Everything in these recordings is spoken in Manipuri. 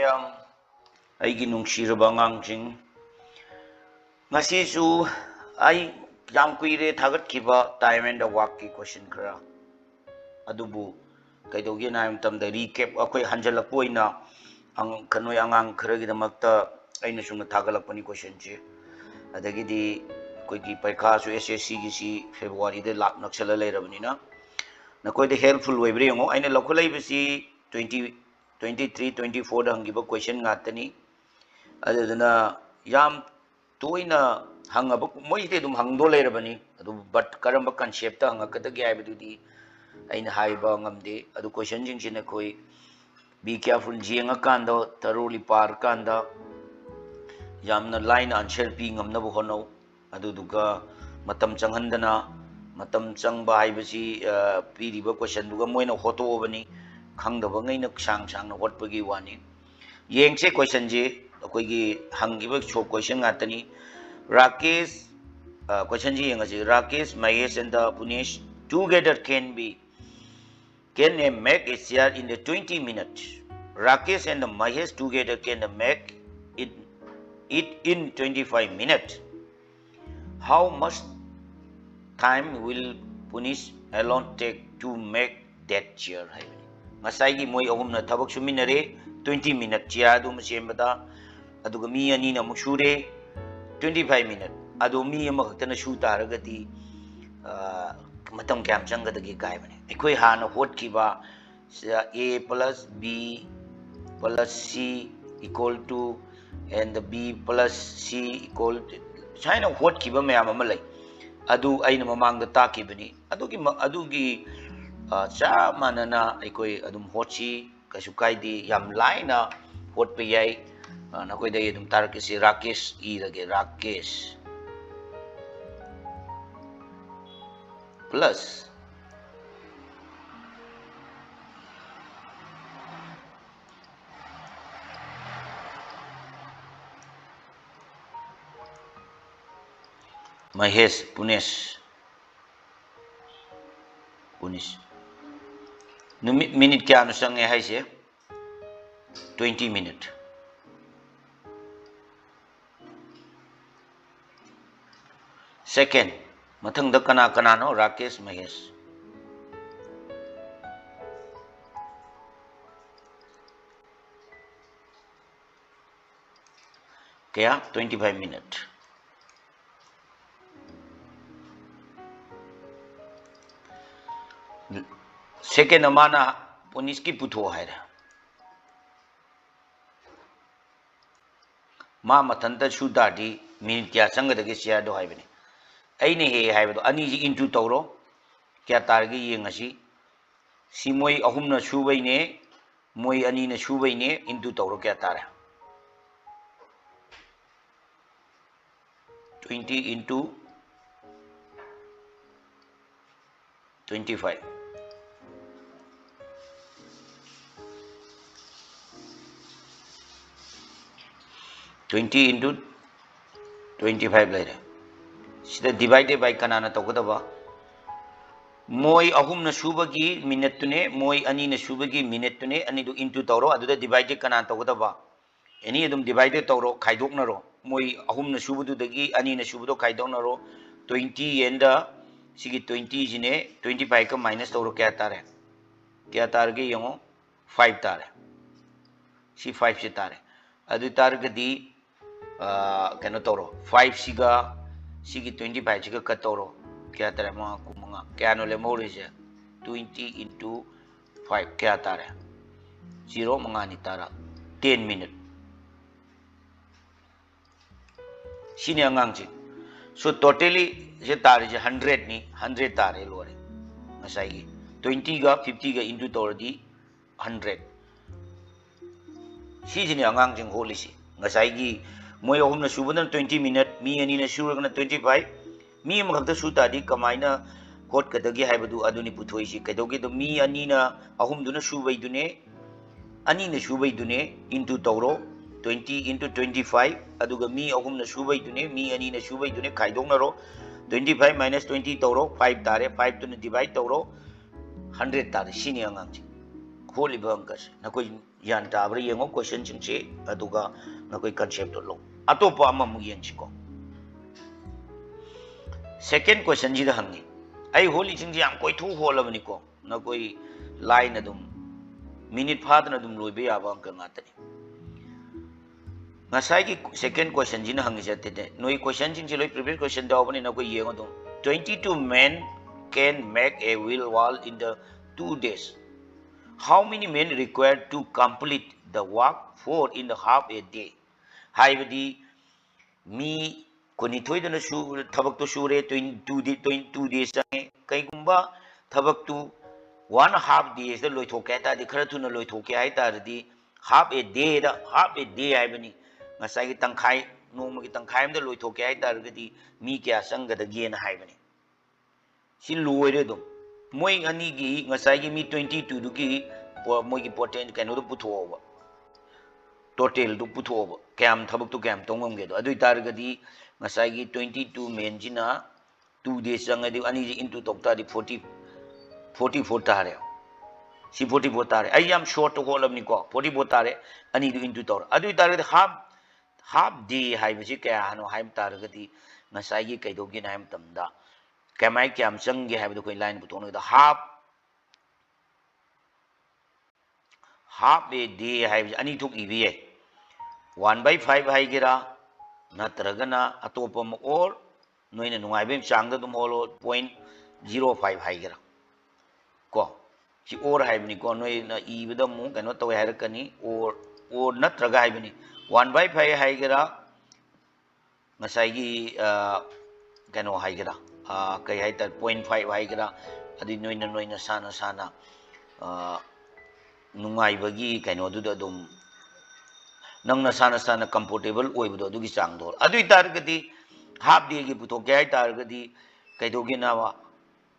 ꯃꯌꯥꯝ ꯑꯩꯒꯤ ꯅꯨꯡꯁꯤꯔꯕ ꯑꯉꯥꯡꯁꯤꯡ ꯉꯁꯤꯁꯨ ꯑꯩ ꯌꯥꯝ ꯀꯨꯏꯔꯦ ꯊꯥꯒꯠꯈꯤꯕ ꯇꯥꯏꯝ ꯑꯦꯟ ꯗ ꯋꯥꯛꯀꯤ ꯀ꯭ꯋꯦꯁꯟ ꯈꯔ ꯑꯗꯨꯕꯨ ꯀꯩꯗꯧꯒꯦꯅ ꯍꯥꯏꯕ ꯃꯇꯝꯗ ꯔꯤꯀꯦꯞ ꯑꯩꯈꯣꯏ ꯍꯟꯖꯜꯂꯛꯄ ꯑꯣꯏꯅ ꯅꯣꯏ ꯑꯉꯥꯡ ꯈꯔꯒꯤꯗꯃꯛꯇ ꯑꯩꯅ ꯁꯨꯝꯅ ꯊꯥꯒꯠꯂꯛꯄꯅꯤ ꯀ꯭ꯋꯦꯁꯟꯁꯦ ꯑꯗꯒꯤꯗꯤ ꯑꯩꯈꯣꯏꯒꯤ ꯄꯔꯤꯈꯥꯁꯨ SSCꯒꯤꯁꯤ ꯐꯦꯕ꯭ꯔꯨꯋꯥꯔꯤꯗ ꯅꯛꯁꯜꯂ ꯂꯩꯔꯕꯅꯤꯅ ꯅꯈꯣꯏꯗ ꯍꯦꯜꯞꯐꯨꯜ ꯑꯣꯏꯕ꯭ꯔꯥ ꯌꯦꯡꯉꯣ ꯑꯩꯅ ꯂꯧꯈꯠꯂꯛꯏꯕꯁꯤ 2023-24ꯗ ꯍꯪꯈꯤꯕ ꯀ꯭ꯋꯦꯁꯟ ꯉꯥꯛꯇꯅꯤ ꯑꯗꯨꯗꯨꯅ ꯌꯥꯝ ꯇꯣꯏꯅ ꯍꯪꯉꯕ ꯃꯣꯏꯁꯤꯗꯤ ꯑꯗꯨꯝ ꯍꯪꯗꯣ ꯂꯩꯔꯕꯅꯤ ꯑꯗꯨꯕꯨ ꯕꯠ ꯀꯔꯝꯕ ꯀꯟꯁꯦꯞꯇ ꯍꯪꯉꯛꯀꯗꯒꯦ ꯍꯥꯏꯕꯗꯨꯗꯤ ꯑꯩꯅ ꯍꯥꯏꯕ ꯉꯝꯗꯦ ꯑꯗꯨ ꯀ꯭ꯋꯦꯁꯟꯁꯤꯡꯁꯤꯅ ꯑꯩꯈꯣꯏ ꯕꯤ ꯀꯦꯌꯔꯐꯨꯜ ꯌꯦꯡꯉꯀꯥꯟꯗ ꯊꯔꯣꯂꯤ ꯄꯥꯔꯀꯥꯟꯗ ꯌꯥꯝꯅ ꯂꯥꯏꯅ ꯑꯟꯁꯔ ꯄꯤ ꯉꯝꯅꯕ ꯍꯣꯠꯅꯧ ꯑꯗꯨꯗꯨꯒ ꯃꯇꯝ ꯆꯪꯍꯟꯗꯅ ꯃꯇꯝ ꯆꯪꯕ ꯍꯥꯏꯕꯁꯤ ꯄꯤꯔꯤꯕ ꯀ꯭ꯋꯦꯁꯟꯗꯨꯒ ꯃꯣꯏꯅ ꯍꯣꯠꯇꯣꯛꯑꯕꯅꯤ ꯈꯪꯗꯕꯉꯩꯅ ꯁꯥꯡꯅ ꯍꯣꯠꯄꯒꯤ ꯋꯥꯅꯤ ꯌꯦꯡꯁꯦ ꯀ꯭ꯋꯦꯁꯟꯁꯦ ꯑꯩꯈꯣꯏꯒꯤ ꯍꯪꯈꯤꯕ ꯁꯣꯔꯠ ꯀ꯭ꯋꯦꯁꯟ ꯉꯥꯛꯇꯅꯤ ꯔꯥꯀꯦꯁ क्वेश्चन जी यंगे Rakesh Mahesh and Punesh together can they make a chair in the 20 minutes. Rakesh and Mahesh together can make it in 25 minutes. How much time will Punesh alone take to make that chair? Masai gi moi ahum na thabak suminare 20 minutes chair adu masembada aduga mi ani na musure 25 minutes adu mi amakhtana shu taragati matam kyam changadagi kaibane ekoi hana hotkiba a plus b plus c equal to and the b plus c equal to chaina hotkiba mayam ama lai adu aina mamangda takibani adugi cha manana ekoi adum hotchi kasu kaidi yam laina hotpe yai nakoi dai adum tarakisi Rakesh irage Rakesh plus Mahesh Punesh minute kya anu sange haise 20 minute second mathang da kana no Rakesh Mahesh kya 25 minute second amana Punesh ki putho hai ma mathanta shudadi minute kya changadagi share do hai bani aine he haibado ani ji into tawro kya targi yengasi si moi ahumna shubai ne moi ani na shubai ne into tawro kya tare 20 into 25 20 into 25 later sida divided by kanana tawgadaba moi ahum na subagi minute tune moi ani na subagi minute tune ani do into tawro aduda divided kanana tawgadaba any adum divided tawro khaidoknaro moi ahum na subudu dagi ani na subudo khaidoknaro 20 and sigi 20 jine 25 ka minus tawro kya targe yongo 5 tare si 5 se tare adu targadi kano tawro 5 siga sigi 25 siga cut tawro kya tare ma kumanga kya no le mori se 20 into 5 kya tare 0 mangani tara 10 minute sini angangji so totally je tare je 100 ni 100 tare lore ngasai gi 20 ga 50 ga into tawradi 100 si jini angangji holisi ngasai gi moi ahumna subana 20 minute mi ani na suragna 25 mi amakta su tadi kamaina hot kadagi haibadu aduni puthoi si kaidogi do mi ani na ahum duna subai dune ani na subai dune into tawro 20 into 25 aduga mi ahum na subai dune mi ani na subai dune khaidoknaro 25 minus 20 tawro 5 tare 5 to divide tawro 100 tare sini angangji होलिबा अंकस नकोई यान ताब्रे येंगो क्वेश्चन चिंगसे अदुगा नकोई कंसेप्ट तो लो अतोपा अममु येंचिको सेकंड क्वेश्चन जी दा हंगी आई होली चिंगजी याम कोई थू होलबनिको नकोई लाइन अदुम मिनिट फादना अदुम लोइबे याबा अंक ngaतनी ngasai ki second question jina hangi jate noi question jin loi previous question da obani na ko yengo dum 22 men can make a wheel wall in the 2 days. How many men required to complete the work for in the half a day? Haibadi mi koni thoi dana su thabak to sure 22 days kai gumba thabak tu 1.5 days da loi thoke ta di khara tu na loi thoke ai ta di half a day ai bani ngasai ki tangkhai noma ki tangkhai am da loi thoke ai ta di mi kya sang da ge na hai bani si loi re dum moi ani gi ngasai gi mi 22 du gi moi gi potent kai no du putho ba total du putho ba kam thabak tu kam tongam ge do adui tar ga di ngasai gi 22 men jina 2 days sang adi ani ji into tok ta di 44 tare si 44 tare ai am short to hol ni ko 44 tare ani du into tor adui tar ga half day hai bi ji kya hano haim tar ga di ngasai gi kai do gi na haim tam da kamai kyam sang ge hai bu ko line bu to no da half a day hai ani thuk ibi 1/5 hai gira natragana atopam or noina nungai bem chang da dum holo 0.05 hai gira ko si or hai bni ko noi na ibi da mu kano to hai rakani or natraga hai bni 1/5 hai gira ngasai gi kano hai gira kai hai ta 0.5 hai gira adi noina sana nungai bagi kano du da dum nang na sana comfortable oi bu do gi chang do adu tar gadi half day gi puto gai tar gadi kai do gi na wa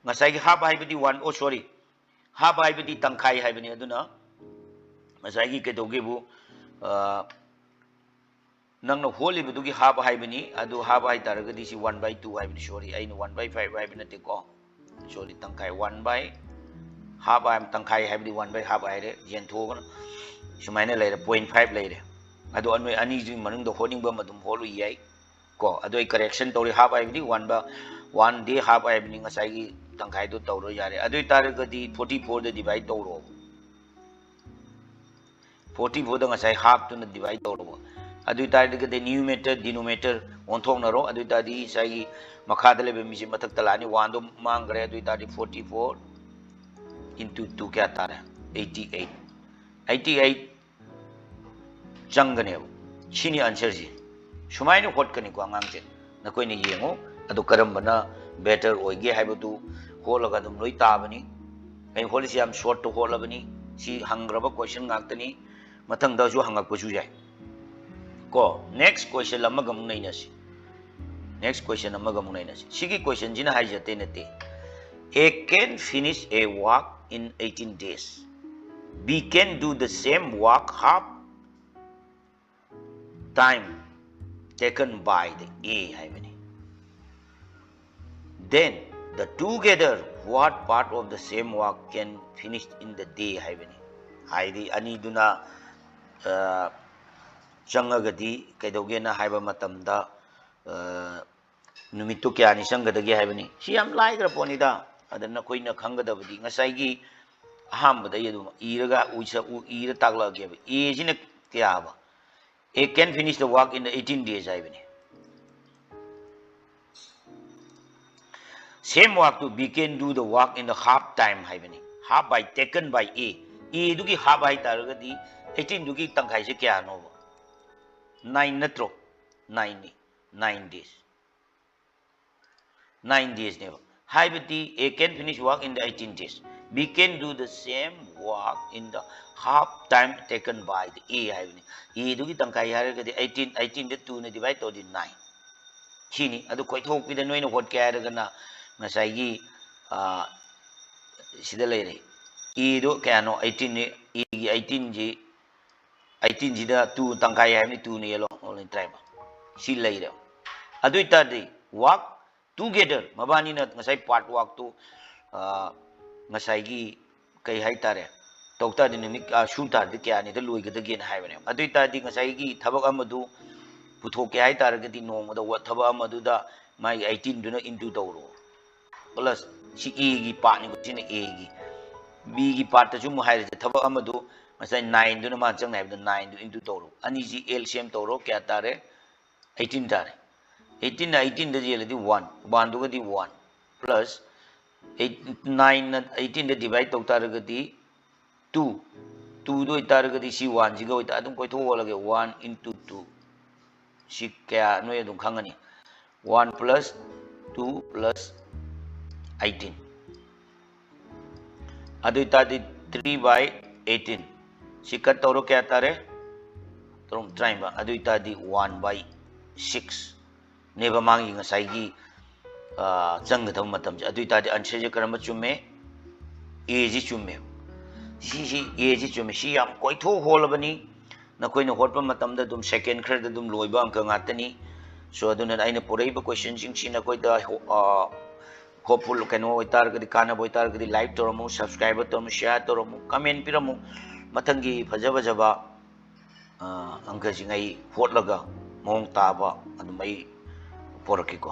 ngasai gi half hai bidi 1 oh sorry half hai bidi tangkhai hai bani aduna ngasai gi kai do gi bu nang na holi bu gi half hai bani adu half hai tar gadi si 1/2 hai bani sorry ai 1/5 hai bani te ko sorry tangkhai 1 by half hai tangkhai hai bidi 1/2 hai re jen tho ga sumaina le 0.5 le re ado anoi ani ji manung do honing ba madum holu yai ko ado correction tori half ai bi 1 day half ai bi ngasai gi tangkhai do tawro yare ado tar ga di 44 da divide tawro 44 da ngasai half to na divide tawro ado tar ga de numerator denominator on thong na ro ado tar di sai gi makha da le be mi ji mathak talani 1 do mang gre ado tar di 44 into 2 kya tar 88 jangane chini answer ji sumai no hot kani ko angang je na koi ni yengo adu karam bana better oige haibu tu holaga dum loi ta bani ai holi si am short to hola bani si hangraba question ngak tani mathang da ju hangak pu ju jai ko next question lama gam nai na si next question lama gam nai na si sigi question jina hai jate na te a can finish a work in 18 days b can do the same work half time taken by the A haibani. Then the together what part of the same work can finish in the day haibani. Haidi ani duna changagadi kaidoge na haiba matamda numitu kya ni changadagi haibani. Si am lai gra poni da adana koi na khangadabadi ngasai gi ahambada yeduma iraga uisa ira tagla ge e jina kya ba A can finish the work in the 18 days, I believe. Same work to B can do the work in the half time, I believe. Half by taken by A. A do ki half by targadi 18 do ki tangkai se kya no 9 natro 9 days. 9 days never. Hi beti A can finish work in the 18 days. B can do the same work in the half time taken by the A hai bani E do ki tangkai har ga 18 de 2 ne divide to di 9 chini adu koi thok pi de noi na hot kya ga na ngasai gi sida lai re E do kya no 18 ne E gi 18 ji da 2 tangkai hai ni 2 ne yelo only try ba si lai re adu ita de work together mabani na ngasai part work to ngasai gi kai hai tare तौता निमित सूता क्या नहीं लोगदगे है अदु तादी ngसाई थबक अमदु पुथोके है तारगदी नोंगदा थबक माई 18 दुना इंटू तौरो प्लस सी ए की पार्ट नि सिना ए की बी की पार्ट तसु मु हाइरे थबक अमदु ngसाई 9 दुना मा चंग नाइबदु 9 दु इंटू तौरो अनि जी एलसीएम तौरो क्या तारे 18 तारे 18 ना 18 द जेलदी 1 1 दुगदी 1 प्लस 9 18 द डिवाइड तौ तारगदी 2 2 दो तारगदी सी 1 जिगा होता अदुम कोइ थोलगे 1 into 2 सी क्या नोय अदुम खंगनी 1 plus 2 plus 18 अदु तादी 3 by 18 सी कट तौरो क्या तारे तोम ट्राइबा अदु तादी 1 by 6 नेबा मांगी ngसाई चंग थम मतम अदु तादी आंसर जे करम चुमे ए जी चुमे सी ए जी चुमे सी याम कोइथो होलबनी नकोइन होटप मतम द दुम सेकंड खर द दुम लोइबा अंक गातनी सो अदुना आइना पुरैबा क्वेश्चन सिंग सिना कोइ द होपफुल कनो ओइतार गदि काना बोइतार गदि लाइक तोरमु सब्सक्राइब तोरमु शेयर तोरमु कमेंट पिरमु मथंगी फजबा जबा अंक जिंgai होटलगा मोंग ताबा अदुमई पोरकिको